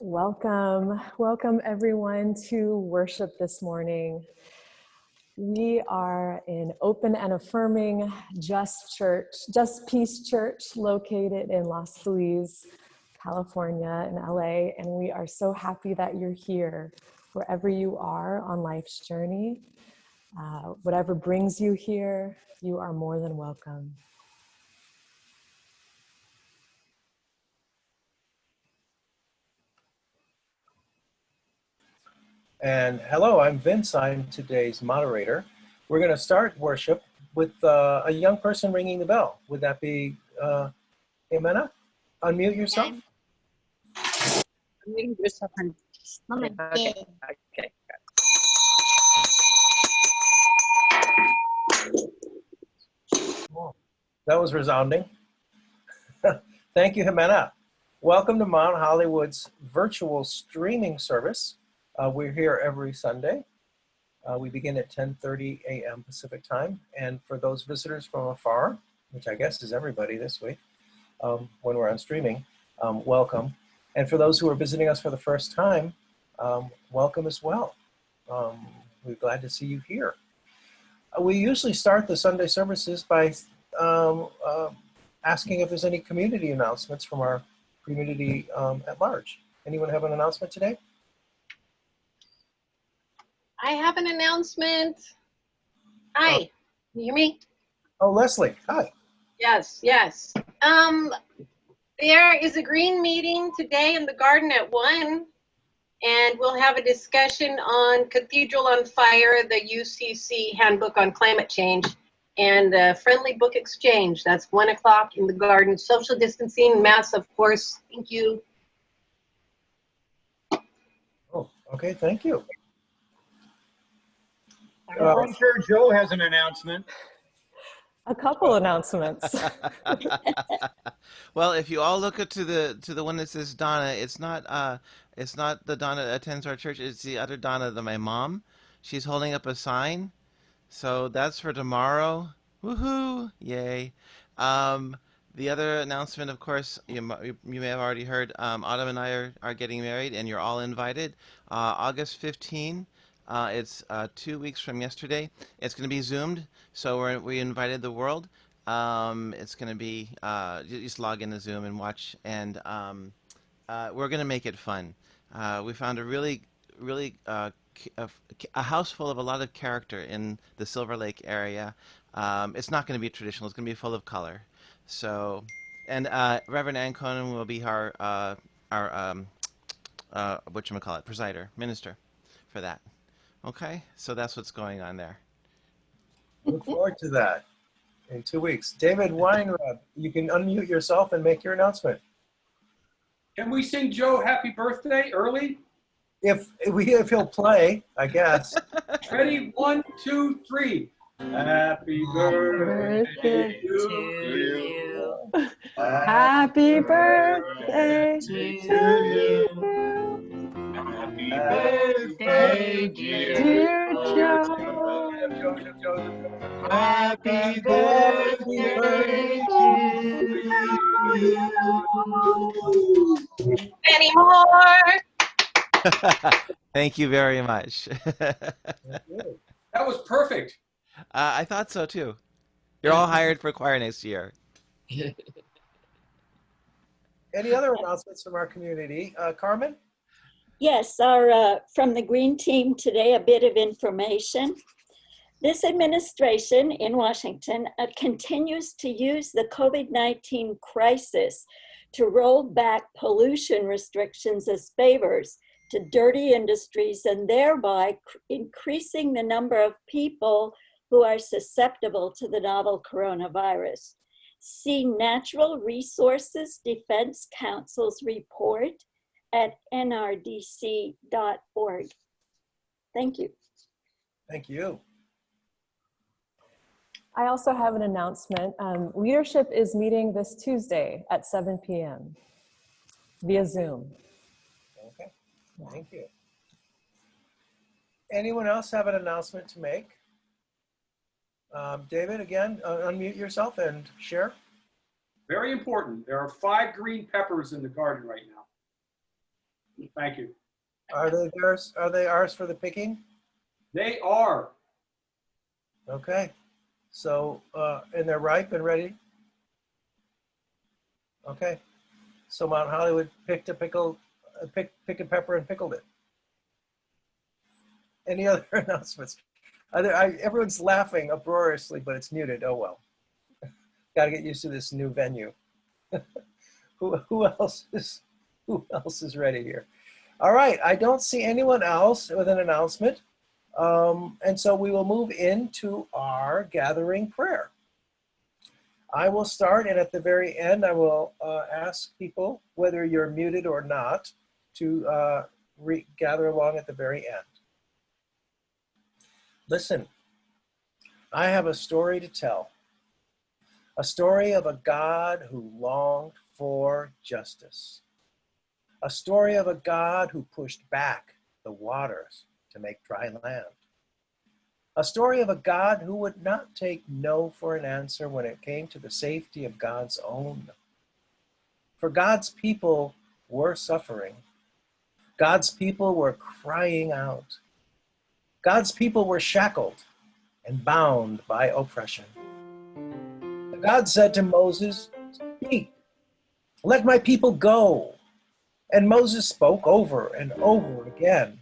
Welcome, welcome everyone to worship this morning. We are in open and affirming Just Peace Church, located in Los Feliz, California, in LA, and we are so happy that you're here, wherever you are on life's journey. Whatever brings you here, you are more than welcome. And hello, I'm Vince. I'm today's moderator. We're going to start worship with a young person ringing the bell. Would that be Jimena? Unmute yourself. Unmute yourself. Okay. Oh, that was resounding. Thank you, Jimena. Welcome to Mount Hollywood's virtual streaming service. We're here every Sunday. We begin at 10:30 a.m. Pacific time. And for those visitors from afar, which I guess is everybody this week, when we're on streaming, welcome. And for those who are visiting us for the first time, welcome as well. We're glad to see you here. We usually start the Sunday services by asking if there's any community announcements from our community at large. Anyone have an announcement today? I have an announcement. Hi, can you hear me? Oh, Leslie, hi. Yes. There is a green meeting today in the garden at 1, and we'll have a discussion on Cathedral on Fire, the UCC Handbook on Climate Change, and a friendly book exchange. That's 1 o'clock in the garden. Social distancing, masks, of course. Thank you. Oh, okay, thank you. I'm sure Joe has an announcement. A couple announcements. Well, if you all look to the one that says Donna, it's not the Donna that attends our church. It's the other Donna, my mom. She's holding up a sign, so that's for tomorrow. Woohoo! Yay! The other announcement, of course, you may have already heard. Autumn and I are getting married, and you're all invited. August 15. It's 2 weeks from yesterday. It's going to be Zoomed, so we invited the world. It's going to be just log into Zoom and watch, and we're going to make it fun. We found a really a house full of a lot of character in the Silver Lake area. It's not going to be traditional. It's going to be full of color. So, and Reverend Ann Conan will be our whatchamacallit, presider, minister for that. Okay, so that's what's going on there. Look forward to that in 2 weeks. David Weinreb, you can unmute yourself and make your announcement. Can we sing Joe happy birthday early? If he'll play, I guess. Ready? 1, 2, 3. Happy birthday to you. Happy birthday to you. Happy birthday, Dear Joe. Happy birthday to you. Any more? Thank you very much. That was perfect. I thought so too. You're all hired for choir next year. Any other announcements from our community? Carmen? Yes, from the Green Team today, a bit of information. This administration in Washington continues to use the COVID-19 crisis to roll back pollution restrictions as favors to dirty industries, and thereby increasing the number of people who are susceptible to the novel coronavirus. See Natural Resources Defense Council's report at nrdc.org. Thank you. Thank you. I also have an announcement. Leadership is meeting this Tuesday at 7 p.m. via Zoom. Okay, thank you. Anyone else have an announcement to make? David, again, unmute yourself and share. Very important. There are 5 green peppers in the garden right now. Thank you. Are they yours? Are they ours for the picking? They are. Okay. So, and they're ripe and ready? Okay. So Mount Hollywood picked a pick a pepper and pickled it. Any other announcements? Everyone's laughing uproariously, but it's muted. Oh well. Got to get used to this new venue. Who else is ready here? All right. I don't see anyone else with an announcement, and so we will move into our gathering prayer. I will start, and at the very end, I will ask people, whether you're muted or not, to gather along at the very end. Listen, I have a story to tell. A story of a God who longed for justice. A story of a God who pushed back the waters to make dry land. A story of a God who would not take no for an answer when it came to the safety of God's own. For God's people were suffering. God's people were crying out. God's people were shackled and bound by oppression. God said to Moses, "Speak, let my people go." And Moses spoke over and over again.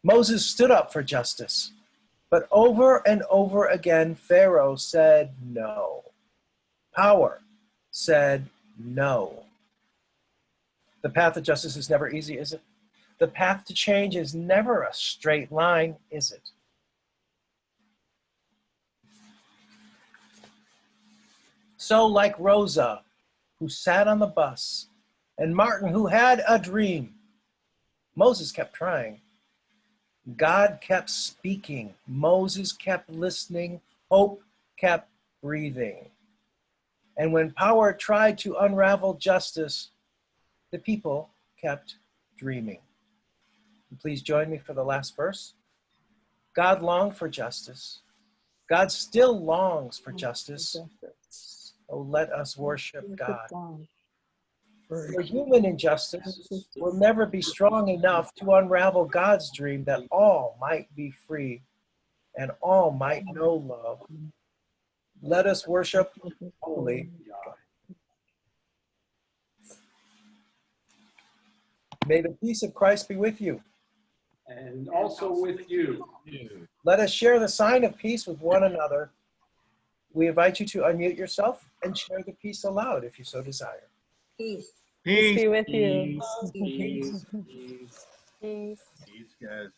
Moses stood up for justice, but over and over again, Pharaoh said no. Power said no. The path to justice is never easy, is it? The path to change is never a straight line, is it? So like Rosa, who sat on the bus, and Martin, who had a dream, Moses kept trying. God kept speaking. Moses kept listening. Hope kept breathing. And when power tried to unravel justice, the people kept dreaming. Please join me for the last verse. God longed for justice. God still longs for justice. Oh, let us worship God. For human injustice will never be strong enough to unravel God's dream that all might be free and all might know love. Let us worship holy God. May the peace of Christ be with you. And also with you. Let us share the sign of peace with one another. We invite you to unmute yourself and share the peace aloud if you so desire. Peace. Peace. Peace be with you. Peace. Peace. Peace, guys.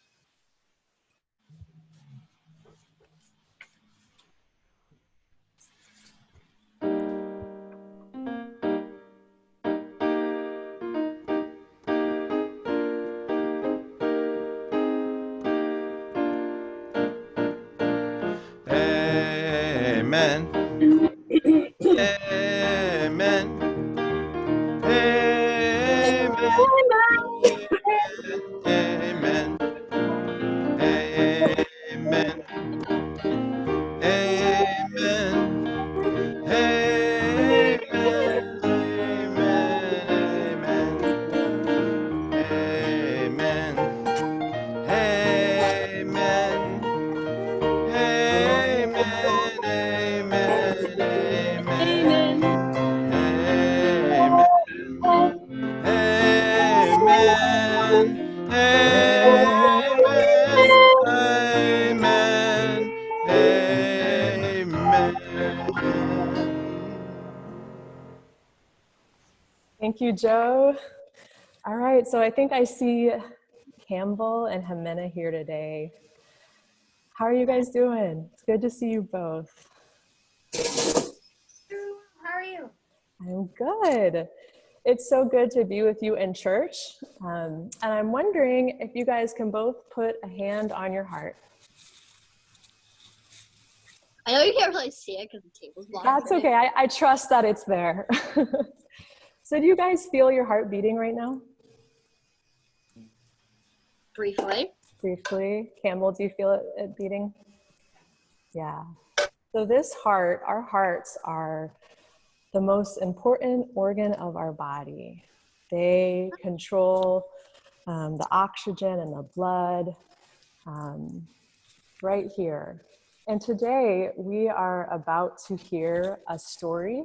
Amen. Amen. Amen. Amen. Amen. Amen. Amen. Amen. Amen. Amen. Amen. Amen. Amen. Amen. Amen. Amen. Thank you, Joe. All right, so I think I see Campbell and Jimena here today. How are you guys doing? It's good to see you both. How are you? I'm good. It's so good to be with you in church. And I'm wondering if you guys can both put a hand on your heart. I know you can't really see it because the table's blocked. That's okay. I trust that it's there. So do you guys feel your heart beating right now? Briefly. Briefly. Campbell, do you feel it beating? Yeah. So this heart, our hearts are the most important organ of our body. They control the oxygen and the blood, right here. And today we are about to hear a story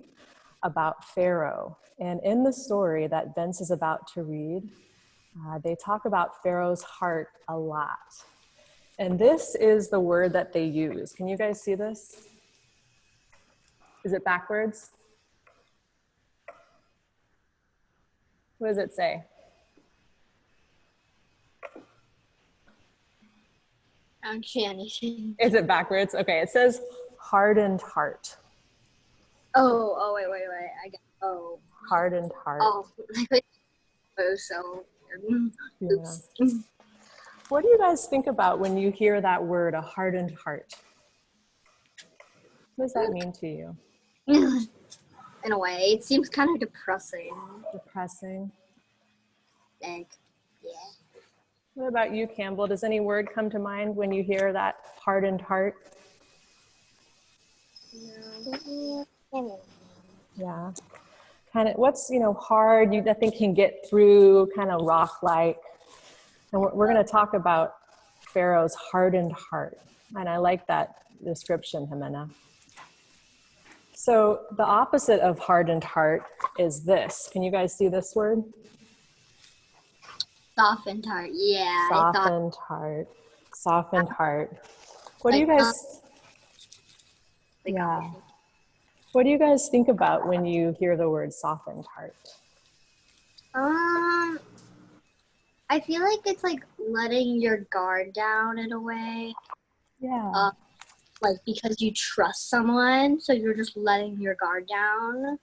about Pharaoh. And in the story that Vince is about to read, they talk about Pharaoh's heart a lot. And this is the word that they use. Can you guys see this? Is it backwards? What does it say? I don't see anything. Is it backwards? Okay, it says hardened heart. Oh, wait. I got, Hardened heart. So, Yeah. oops. What do you guys think about when you hear that word, a hardened heart? What does that mean to you? In a way, it seems kind of depressing. Depressing. Like, yeah. What about you, Campbell? Does any word come to mind when you hear that hardened heart? Yeah. Kind of, what's, hard, you I think can get through, kind of rock-like. And we're going to talk about Pharaoh's hardened heart. And I like that description, Jimena. So the opposite of hardened heart is this. Can you guys see this word? Softened heart, yeah. Softened heart. Softened heart. What do you guys... Yeah. What do you guys think about when you hear the word softened heart? I feel like it's like letting your guard down in a way. Yeah. Like because you trust someone, so you're just letting your guard down.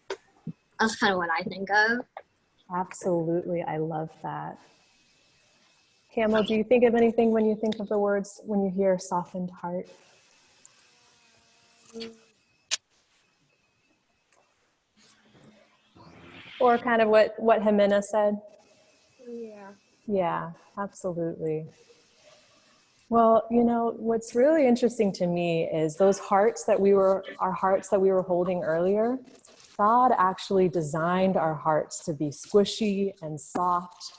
That's kind of what I think of. Absolutely. I love that. Camel, do you think of anything when you think of the words, when you hear softened heart? Or kind of what Jimena said? Yeah. Yeah, absolutely. Well, what's really interesting to me is those hearts that our hearts that we were holding earlier, God actually designed our hearts to be squishy and soft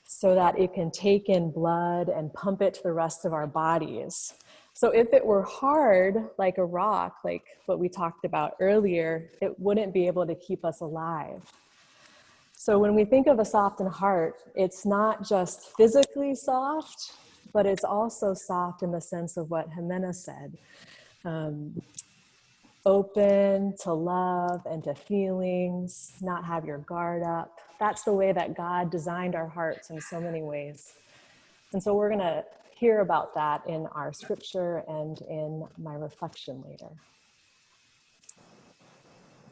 so that it can take in blood and pump it to the rest of our bodies. So if it were hard, like a rock, like what we talked about earlier, it wouldn't be able to keep us alive. So when we think of a softened heart, it's not just physically soft, but it's also soft in the sense of what Jimena said. Open to love and to feelings, not have your guard up. That's the way that God designed our hearts in so many ways. And so we're going to hear about that in our scripture and in my reflection later.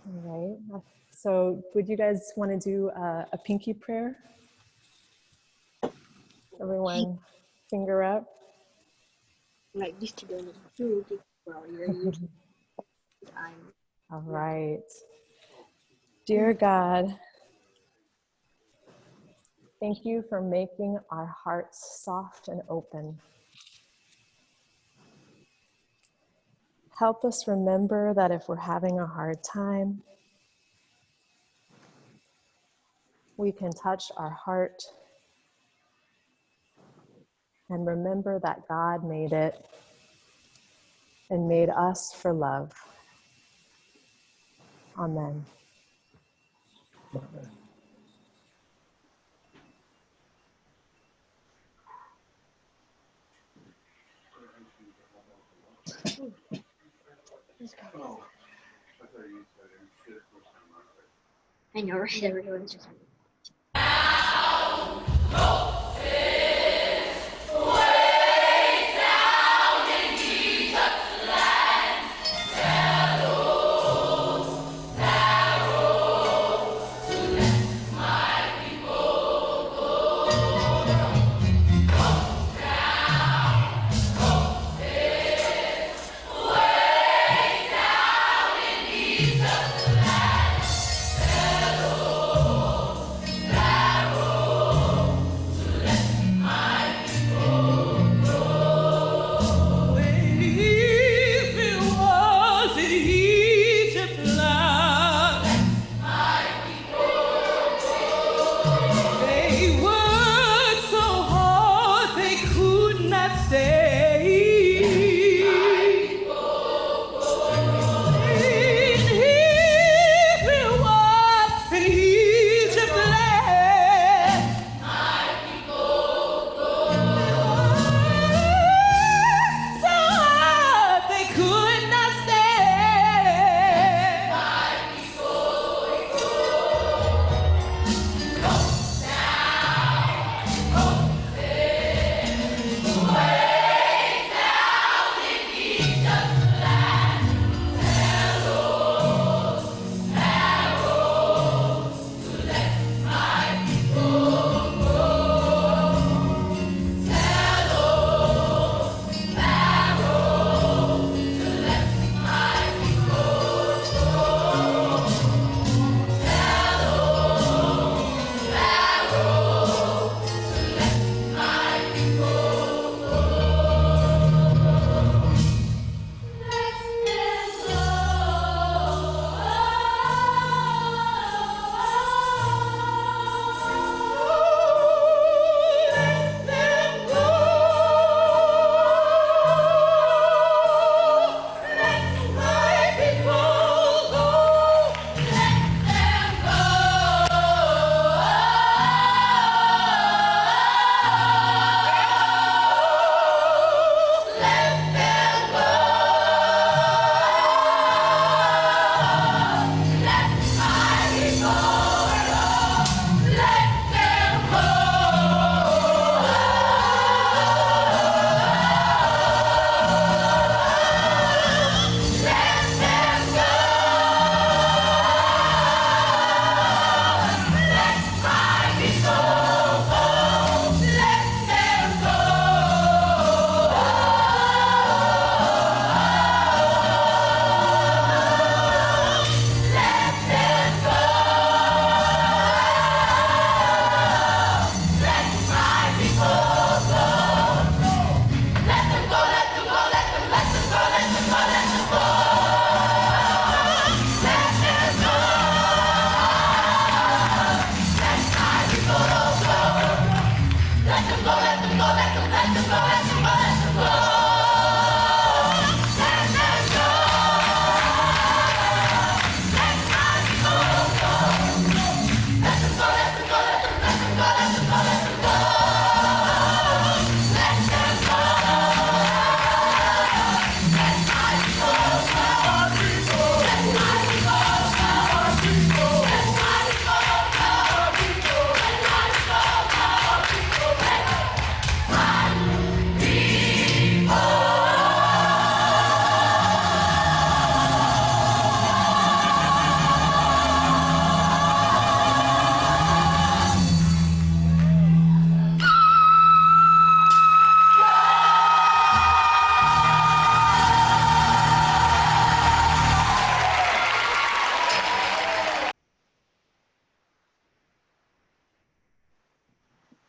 All right. So would you guys want to do a pinky prayer? Everyone, finger up. Like used to doing it well, you're usually time. All right. Dear God, thank you for making our hearts soft and open. Help us remember that if we're having a hard time, we can touch our heart and remember that God made it and made us for love. Amen. I know, right? Everyone's just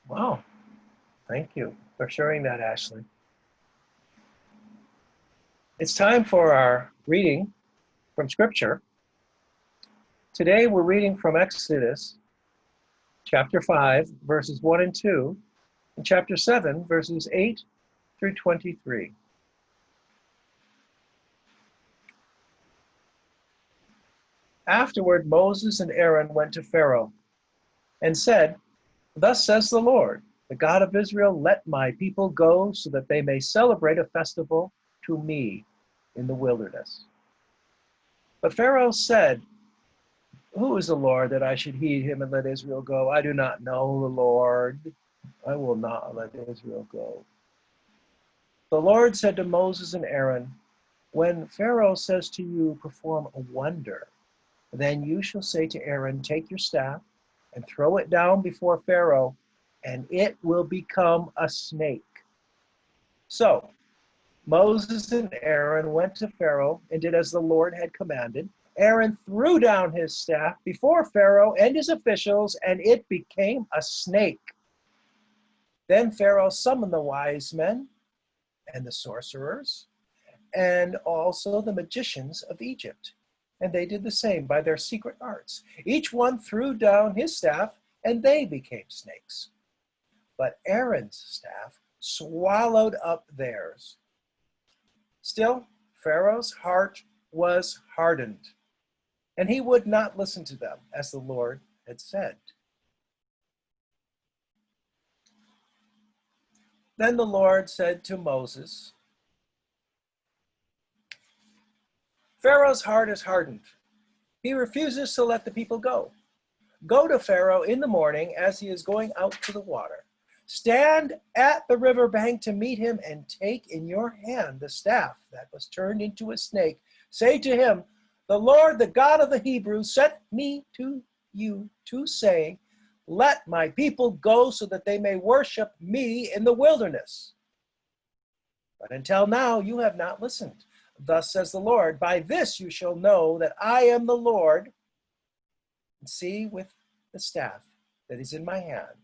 Wow. Thank you for sharing that, Ashley. It's time for our reading from Scripture. Today we're reading from Exodus chapter 5, verses 1 and 2, and chapter 7, verses 8 through 23. Afterward, Moses and Aaron went to Pharaoh and said, "Thus says the Lord, the God of Israel, let my people go so that they may celebrate a festival to me in the wilderness." But Pharaoh said, "Who is the Lord that I should heed him and let Israel go? I do not know the Lord. I will not let Israel go." The Lord said to Moses and Aaron, "When Pharaoh says to you, 'Perform a wonder,' then you shall say to Aaron, 'Take your staff and throw it down before Pharaoh, and it will become a snake.'" So Moses and Aaron went to Pharaoh and did as the Lord had commanded. Aaron threw down his staff before Pharaoh and his officials, and it became a snake. Then Pharaoh summoned the wise men and the sorcerers and also the magicians of Egypt. And they did the same by their secret arts. Each one threw down his staff, and they became snakes. But Aaron's staff swallowed up theirs. Still, Pharaoh's heart was hardened, and he would not listen to them, as the Lord had said. Then the Lord said to Moses, "Pharaoh's heart is hardened. He refuses to let the people go. Go to Pharaoh in the morning as he is going out to the water. Stand at the river bank to meet him and take in your hand the staff that was turned into a snake. Say to him, 'The Lord, the God of the Hebrews, sent me to you to say, let my people go so that they may worship me in the wilderness. But until now you have not listened. Thus says the Lord, by this you shall know that I am the Lord. And see, with the staff that is in my hand,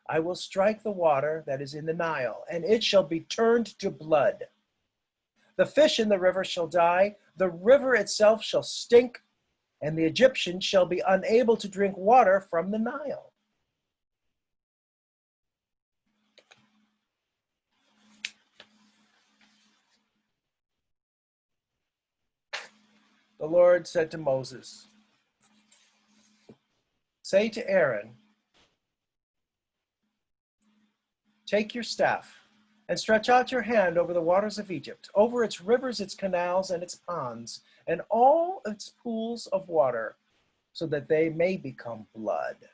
I will strike the water that is in the Nile, and it shall be turned to blood. The fish in the river shall die, the river itself shall stink, and the Egyptians shall be unable to drink water from the Nile." The Lord said to Moses, "Say to Aaron, take your staff and stretch out your hand over the waters of Egypt, over its rivers, its canals, and its ponds, and all its pools of water, so that they may become blood.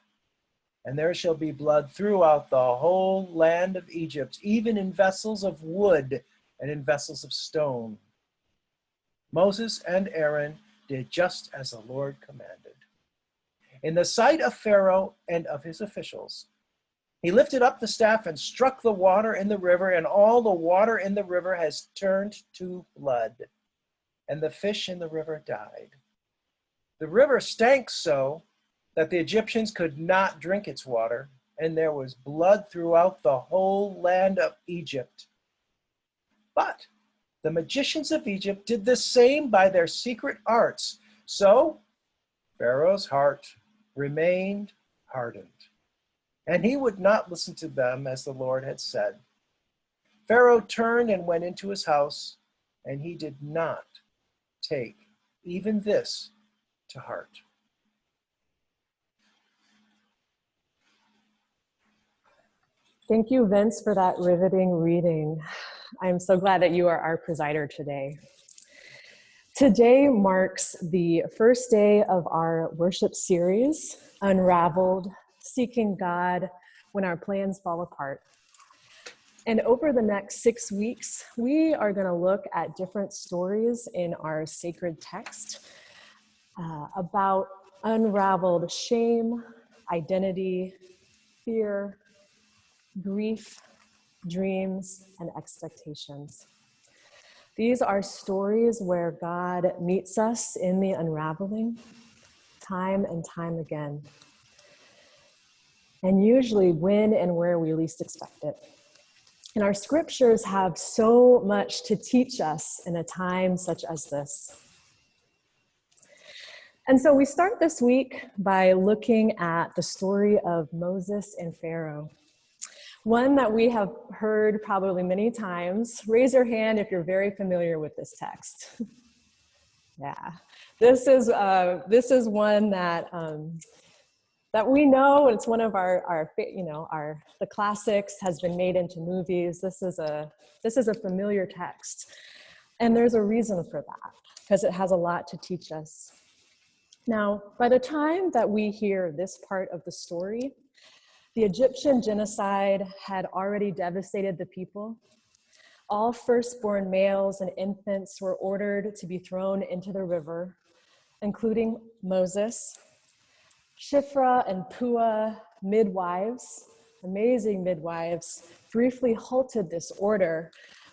And there shall be blood throughout the whole land of Egypt, even in vessels of wood and in vessels of stone." Moses and Aaron did just as the Lord commanded. In the sight of Pharaoh and of his officials, he lifted up the staff and struck the water in the river, and all the water in the river has turned to blood, and the fish in the river died. The river stank so that the Egyptians could not drink its water, and there was blood throughout the whole land of Egypt. But the magicians of Egypt did the same by their secret arts. So Pharaoh's heart remained hardened, and he would not listen to them as the Lord had said. Pharaoh turned and went into his house, and he did not take even this to heart. Thank you, Vince, for that riveting reading. I'm so glad that you are our presider today. Today marks the first day of our worship series, Unraveled, Seeking God When Our Plans Fall Apart. And over the next 6 weeks, we are going to look at different stories in our sacred text about unraveled shame, identity, fear, grief, dreams, and expectations. These are stories where God meets us in the unraveling time and time again, and usually when and where we least expect it. And our scriptures have so much to teach us in a time such as this. And so we start this week by looking at the story of Moses and Pharaoh. One that we have heard probably many times. Raise your hand if you're very familiar with this text. Yeah, this is one that we know. It's one of our the classics, has been made into movies. This is a familiar text, and there's a reason for that because it has a lot to teach us. Now, by the time that we hear this part of the story, the Egyptian genocide had already devastated the people. All firstborn males and infants were ordered to be thrown into the river, including Moses. Shiphrah and Puah, midwives, amazing midwives, briefly halted this order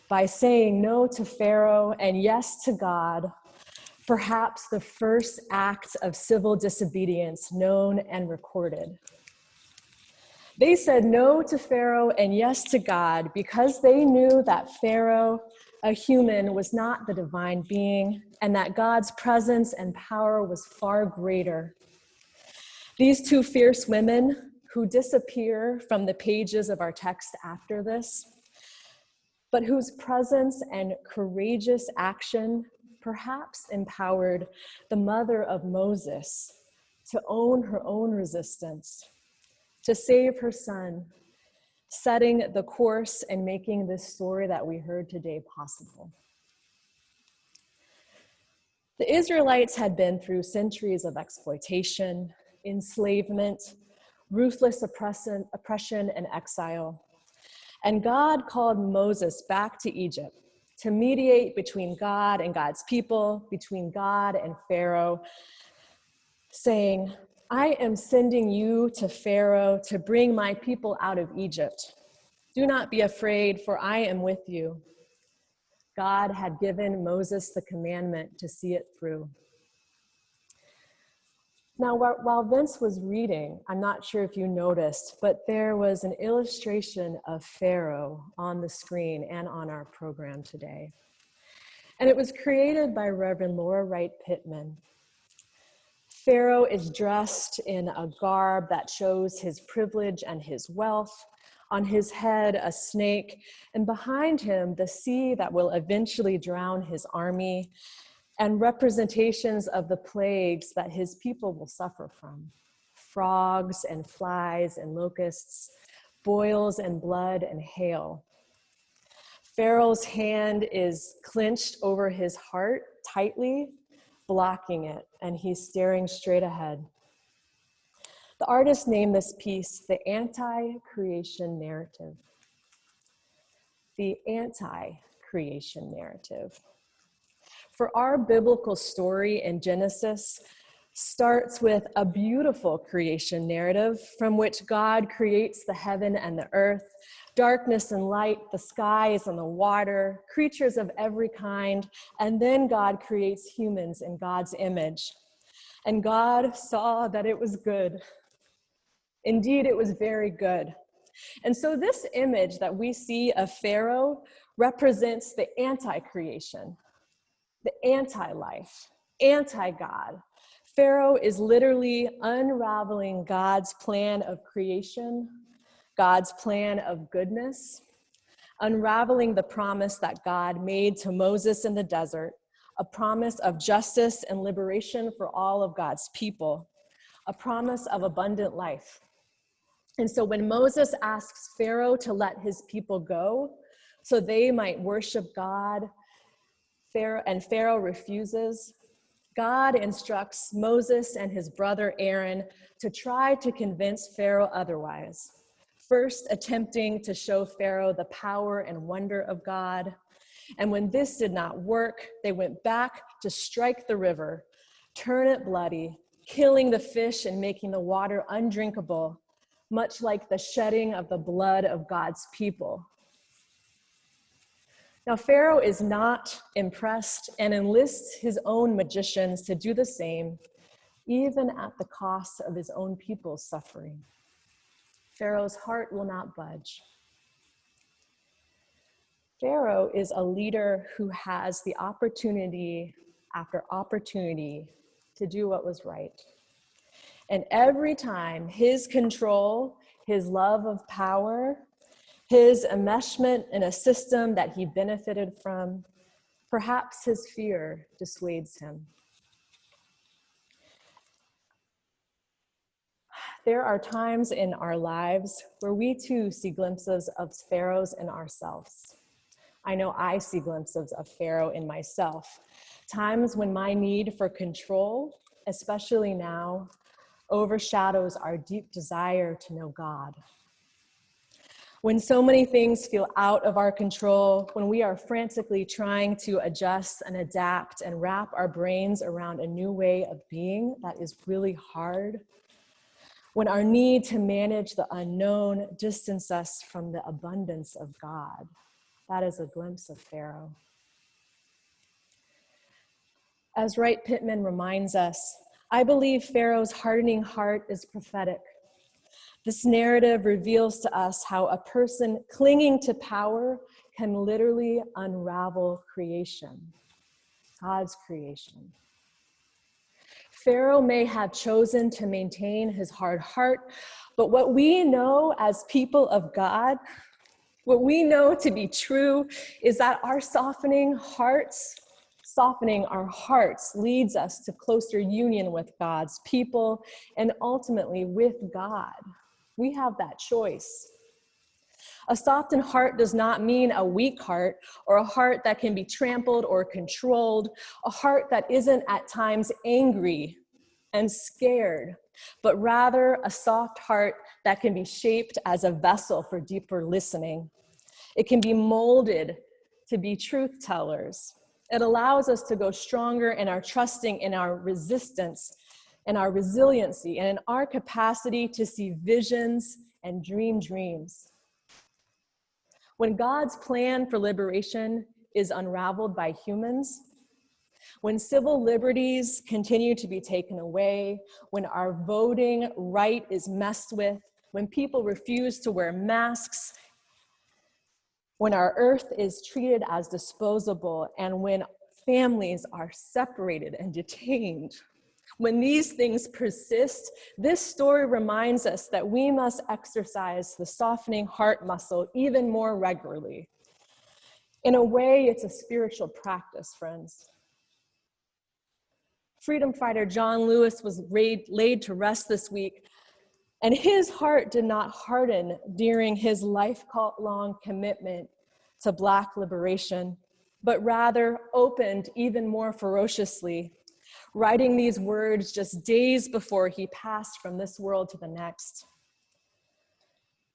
by saying no to Pharaoh and yes to God, perhaps the first act of civil disobedience known and recorded. They said no to Pharaoh and yes to God because they knew that Pharaoh, a human, was not the divine being, and that God's presence and power was far greater. These two fierce women, who disappear from the pages of our text after this, but whose presence and courageous action perhaps empowered the mother of Moses to own her own resistance, to save her son, setting the course and making this story that we heard today possible. The Israelites had been through centuries of exploitation, enslavement, ruthless oppression, and exile. And God called Moses back to Egypt to mediate between God and God's people, between God and Pharaoh, saying, I am sending you to Pharaoh to bring my people out of Egypt. Do not be afraid, for I am with you. God had given Moses the commandment to see it through. Now, while Vince was reading, I'm not sure if you noticed, but there was an illustration of Pharaoh on the screen and on our program today. And it was created by Reverend Laura Wright Pittman. Pharaoh is dressed in a garb that shows his privilege and his wealth. On his head, a snake, and behind him, the sea that will eventually drown his army, and representations of the plagues that his people will suffer from: frogs and flies and locusts, boils and blood and hail. Pharaoh's hand is clenched over his heart tightly, blocking it, and he's staring straight ahead. The artist named this piece the anti-creation narrative. The anti-creation narrative. For our biblical story in Genesis starts with a beautiful creation narrative from which God creates the heaven and the earth, darkness and light, the skies and the water, creatures of every kind, and then God creates humans in God's image. And God saw that it was good. Indeed, it was very good. And so this image that we see of Pharaoh represents the anti-creation, the anti-life, anti-God. Pharaoh is literally unraveling God's plan of creation God's plan of goodness, unraveling the promise that God made to Moses in the desert, a promise of justice and liberation for all of God's people, a promise of abundant life. And so when Moses asks Pharaoh to let his people go so they might worship God, Pharaoh refuses, God instructs Moses and his brother Aaron to try to convince Pharaoh otherwise, first attempting to show Pharaoh the power and wonder of God. And when this did not work, they went back to strike the river, turn it bloody, killing the fish and making the water undrinkable, much like the shedding of the blood of God's people. Now, Pharaoh is not impressed and enlists his own magicians to do the same, even at the cost of his own people's suffering. Pharaoh's heart will not budge. Pharaoh is a leader who has the opportunity after opportunity to do what was right. And every time his control, his love of power, his enmeshment in a system that he benefited from, perhaps his fear dissuades him. There are times in our lives where we too see glimpses of pharaohs in ourselves. I know I see glimpses of Pharaoh in myself. Times when my need for control, especially now, overshadows our deep desire to know God. When so many things feel out of our control, when we are frantically trying to adjust and adapt and wrap our brains around a new way of being that is really hard, when our need to manage the unknown distance us from the abundance of God, that is a glimpse of Pharaoh. As Wright Pittman reminds us, I believe Pharaoh's hardening heart is prophetic. This narrative reveals to us how a person clinging to power can literally unravel creation, God's creation. Pharaoh may have chosen to maintain his hard heart, but what we know as people of God, what we know to be true is that our softening our hearts leads us to closer union with God's people and ultimately with God. We have that choice. A softened heart does not mean a weak heart or a heart that can be trampled or controlled, a heart that isn't at times angry and scared, but rather a soft heart that can be shaped as a vessel for deeper listening. It can be molded to be truth tellers. It allows us to go stronger in our trusting, in our resistance, in our resiliency, and in our capacity to see visions and dream dreams. When God's plan for liberation is unraveled by humans, when civil liberties continue to be taken away, when our voting right is messed with, when people refuse to wear masks, when our earth is treated as disposable, and when families are separated and detained, when these things persist, this story reminds us that we must exercise the softening heart muscle even more regularly. In a way, it's a spiritual practice, friends. Freedom fighter John Lewis was laid to rest this week, and his heart did not harden during his lifelong commitment to Black liberation, but rather opened even more ferociously, writing these words just days before he passed from this world to the next.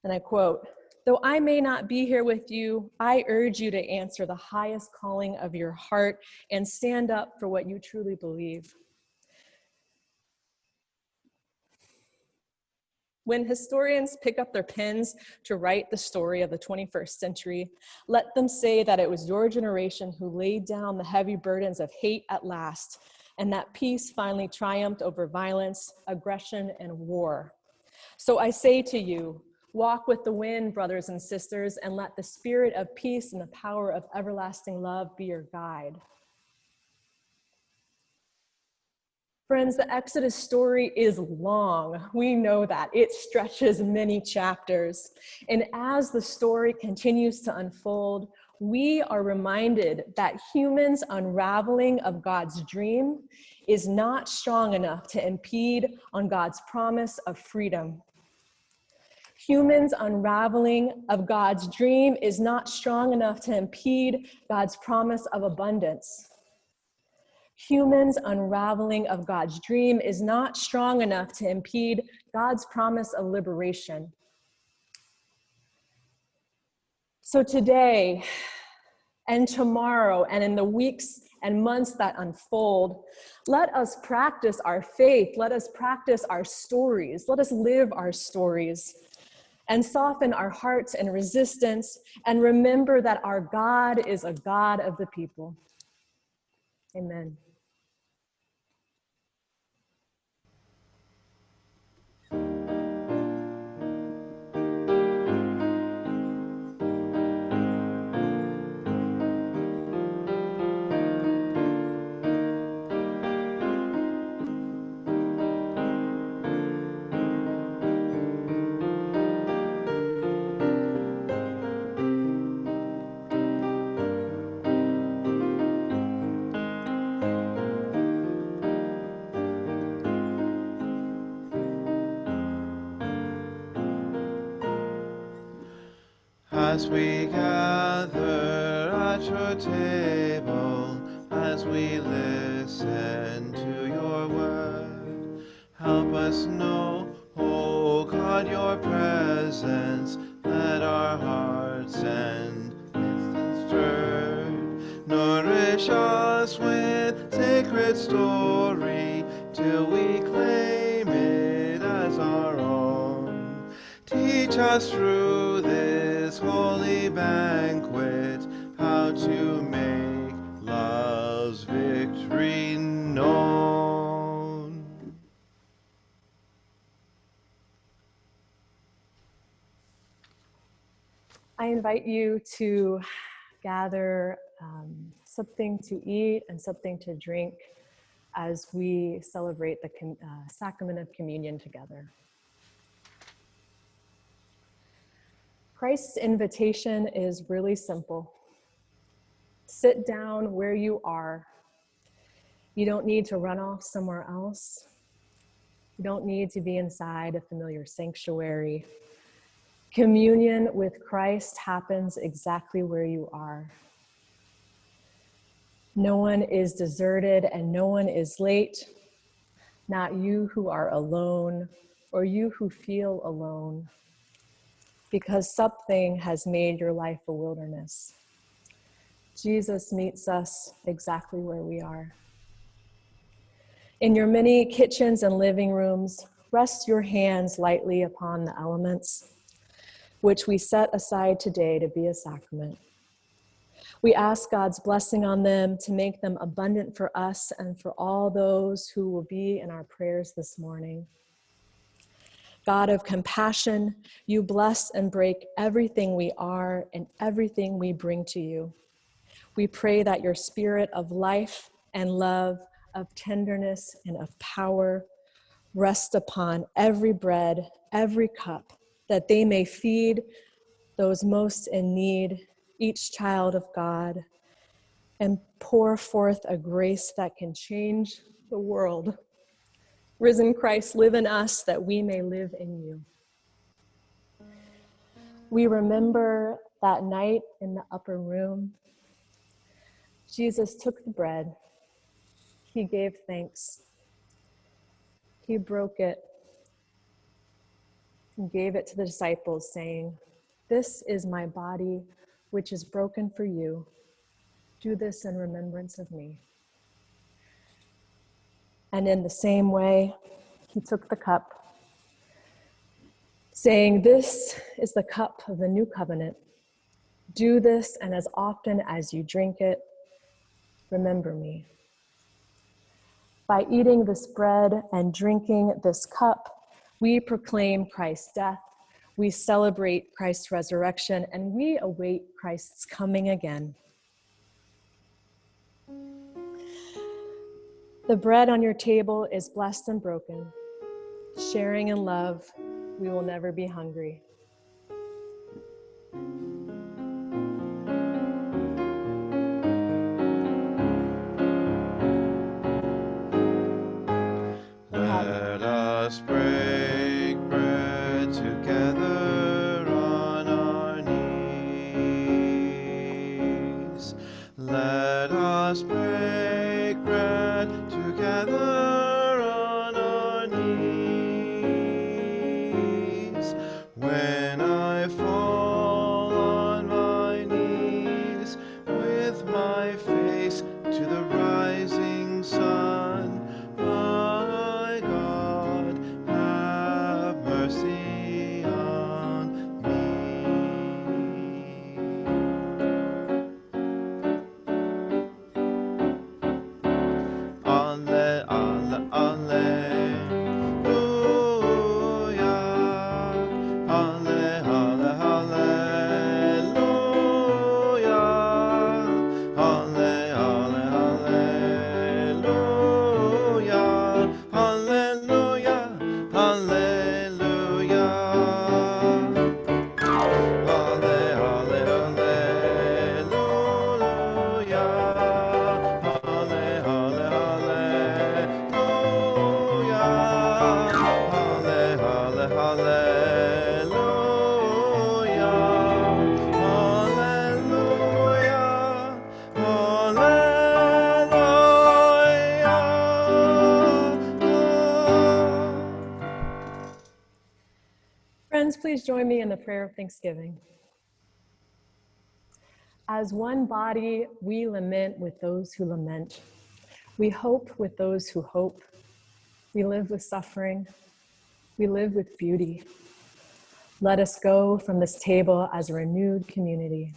And I quote, "Though I may not be here with you, I urge you to answer the highest calling of your heart and stand up for what you truly believe." When historians pick up their pens to write the story of the 21st century, let them say that it was your generation who laid down the heavy burdens of hate at last, and that peace finally triumphed over violence, aggression, and war. So I say to you, walk with the wind, brothers and sisters, and let the spirit of peace and the power of everlasting love be your guide. Friends, the Exodus story is long. We know that. It stretches many chapters. And as the story continues to unfold, we are reminded that humans' unraveling of God's dream is not strong enough to impede on God's promise of freedom. Humans' unraveling of God's dream is not strong enough to impede God's promise of abundance. Humans' unraveling of God's dream is not strong enough to impede God's promise of liberation. So today and tomorrow and in the weeks and months that unfold, let us practice our faith. Let us practice our stories. Let us live our stories and soften our hearts in resistance and remember that our God is a God of the people. Amen. As we gather at your table, as we listen to your word, help us know, oh God, your presence. Let our hearts and instincts stirred. Nourish us with sacred story till we claim it as our own. Teach us through this holy banquet how to make love's victory known. I invite you to gather something to eat and something to drink as we celebrate the sacrament of communion together. Christ's invitation is really simple. Sit down where you are. You don't need to run off somewhere else. You don't need to be inside a familiar sanctuary. Communion with Christ happens exactly where you are. No one is deserted and no one is late. Not you who are alone or you who feel alone, because something has made your life a wilderness. Jesus meets us exactly where we are. In your many kitchens and living rooms, rest your hands lightly upon the elements, which we set aside today to be a sacrament. We ask God's blessing on them to make them abundant for us and for all those who will be in our prayers this morning. God of compassion, you bless and break everything we are and everything we bring to you. We pray that your spirit of life and love, of tenderness and of power rest upon every bread, every cup, that they may feed those most in need, each child of God, and pour forth a grace that can change the world. Risen Christ, live in us that we may live in you. We remember that night in the upper room. Jesus took the bread. He gave thanks. He broke it and gave it to the disciples, saying, "This is my body, which is broken for you. Do this in remembrance of me." And in the same way, he took the cup, saying, "This is the cup of the new covenant. Do this, and as often as you drink it, remember me." By eating this bread and drinking this cup, we proclaim Christ's death, we celebrate Christ's resurrection, and we await Christ's coming again. The bread on your table is blessed and broken. Sharing in love, we will never be hungry. Let us break bread together on our knees. Let us break bread together on our knees. When I fall on my knees with my face to the rising sun, my God, have mercy on me. Alle, alle, alleluia. Alle, alle, halleluja. Alle, alle, halleluja. Halleluja, halleluja. Alle, alle, halleluja. Alle, alle, halleluja. Alle, alle, halleluja. Halleluja. Halleluja. Friends, please join me in the prayer of thanksgiving. As one body, we lament with those who lament. We hope with those who hope. We live with suffering. We live with beauty. Let us go from this table as a renewed community,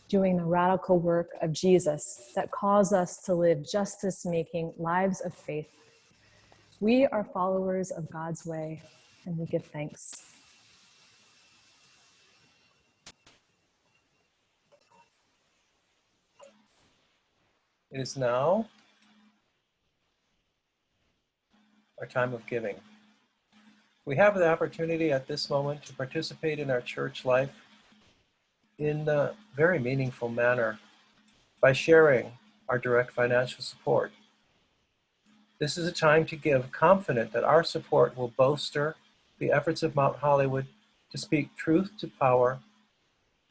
doing the radical work of Jesus that calls us to live justice-making lives of faith. We are followers of God's way, and we give thanks. It is now our time of giving. We have the opportunity at this moment to participate in our church life in a very meaningful manner by sharing our direct financial support. This is a time to give, confident that our support will bolster the efforts of Mount Hollywood to speak truth to power,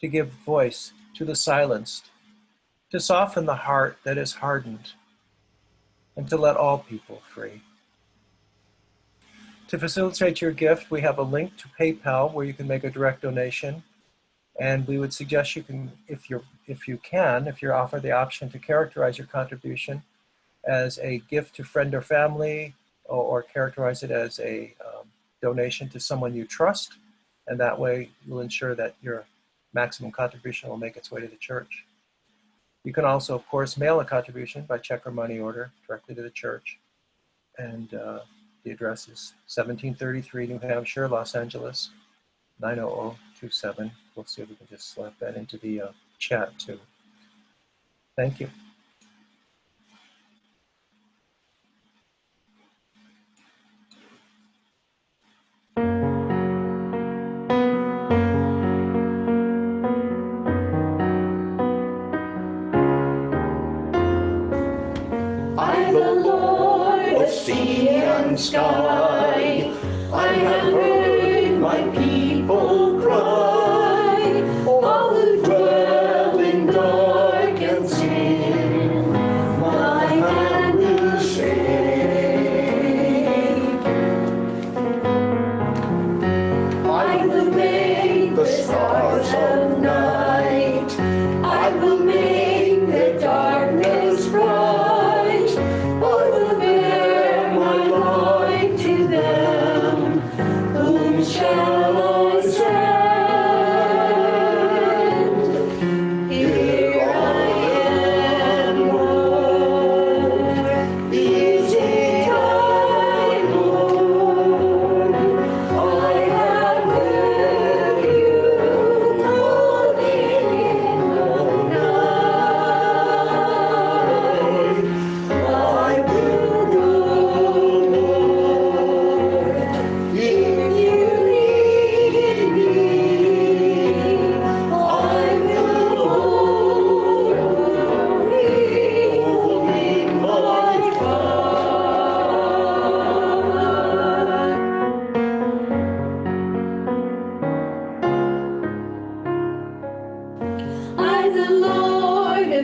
to give voice to the silenced, to soften the heart that is hardened, and to let all people free. To facilitate your gift, we have a link to PayPal where you can make a direct donation. And we would suggest you can, if you're offered the option to characterize your contribution as a gift to friend or family, or characterize it as a donation to someone you trust. And that way you'll ensure that your maximum contribution will make its way to the church. You can also, of course, mail a contribution by check or money order directly to the church. And the address is 1733 New Hampshire, Los Angeles, 90027. We'll see if we can just slap that into the chat too. Thank you. I, the Lord of sea and sky, I have heard my people cry, all who dwell in dark and sin, my hand will shake. I will make the stars of night, I will make the darkness bright. Shall I send? Here I am, Lord. Is it I, Lord? I have heard you calling in the night.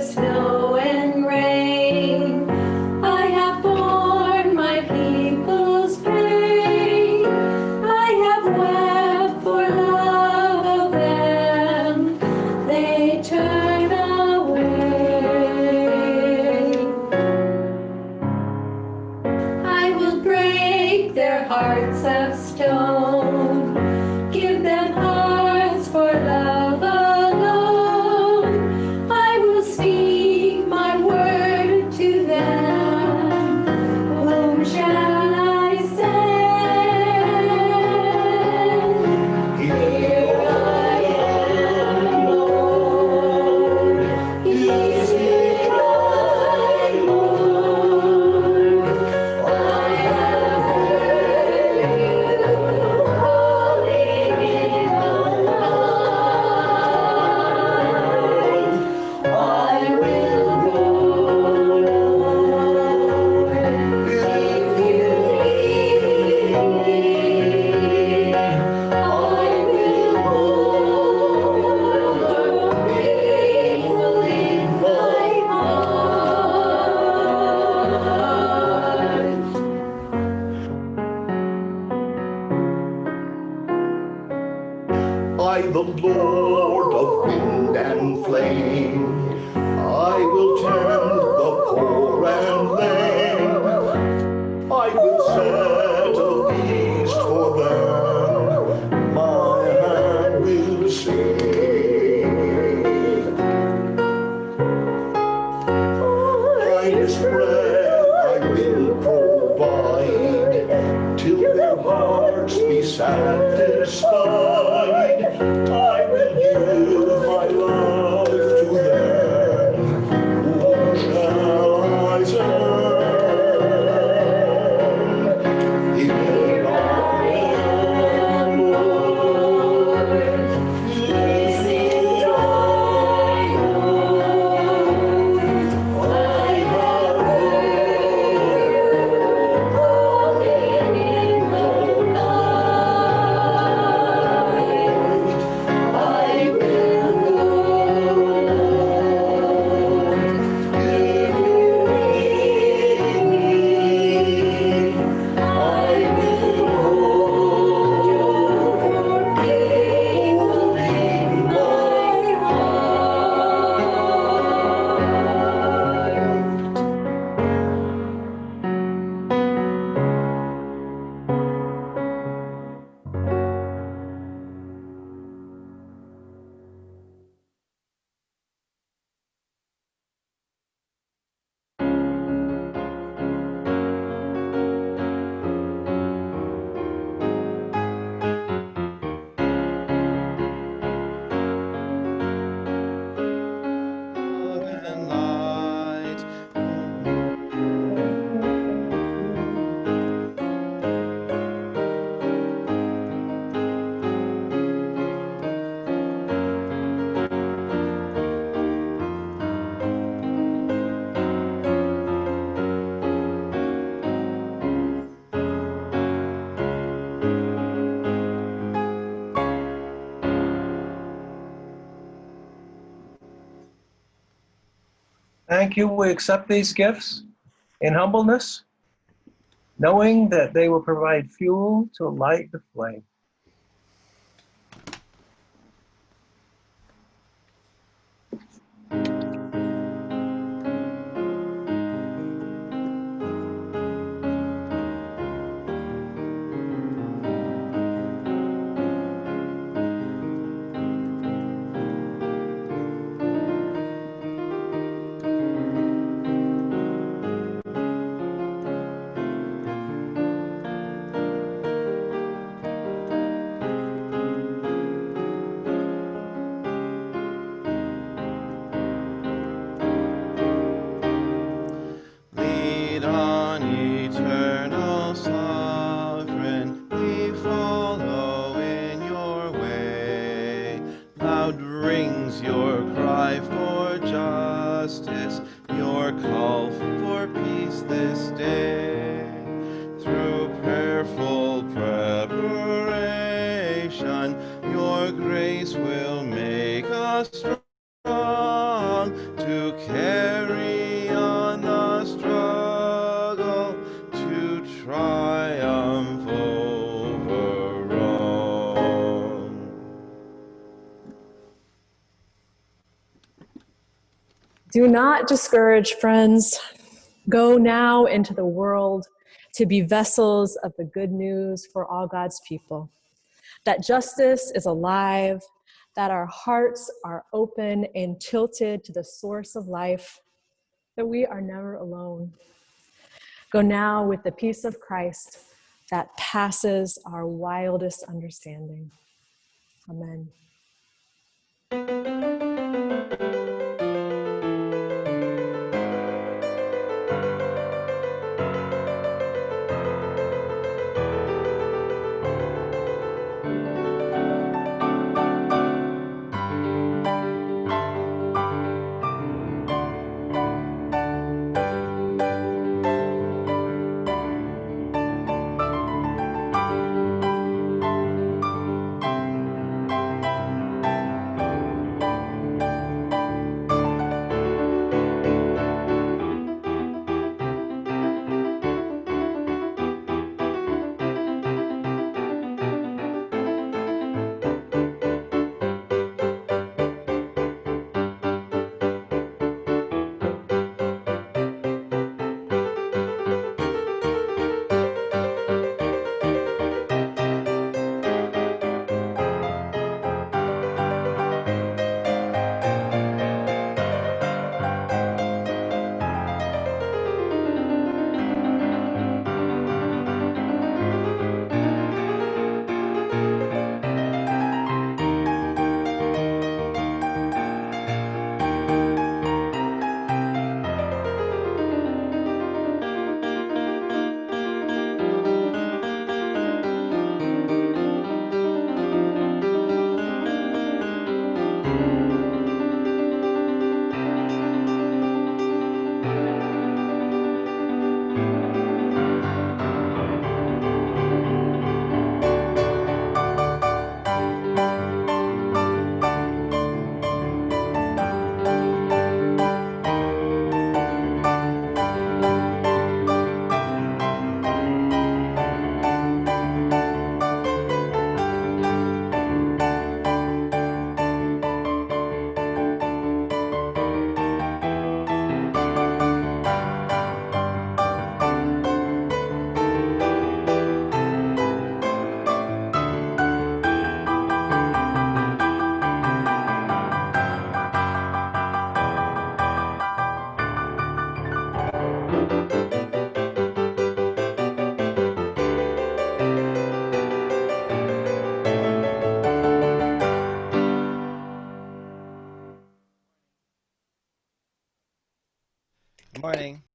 through snow and rain. I have borne my people's pain. I have wept for love of them. They turn away. I will break their hearts of stone. Give them hearts for love alone. I will speak my word to them. Whom shall I send? Here I am, Lord. Is it I, Lord? I have heard you calling in the night. I will go, Lord, if you lead me. I will go, faithful in my heart. I, the Lord of wind and flame, I will tend the poor and lame. I will set a feast for them. My hand will sing. Kindness bread I will provide, till their hearts be satisfied. I will give my love to them. Whom shall I send? Here I am, Lord. This is I, Lord. I have heard you calling in the night. I will go, Lord, if you lead me. I will hold your people in my heart. And light. Thank you. We accept these gifts in humbleness, knowing that they will provide fuel to light the flame. Lead on, eternal sovereign, we follow in your way. Loud rings your cry for justice, your call for peace this day. Through prayerful preparation, your grace will make us strong to carry Do not discourage, friends. Go now into the world to be vessels of the good news for all God's people. That justice is alive, that our hearts are open and tilted to the source of life, that we are never alone. Go now with the peace of Christ that passes our wildest understanding. Amen. Good morning.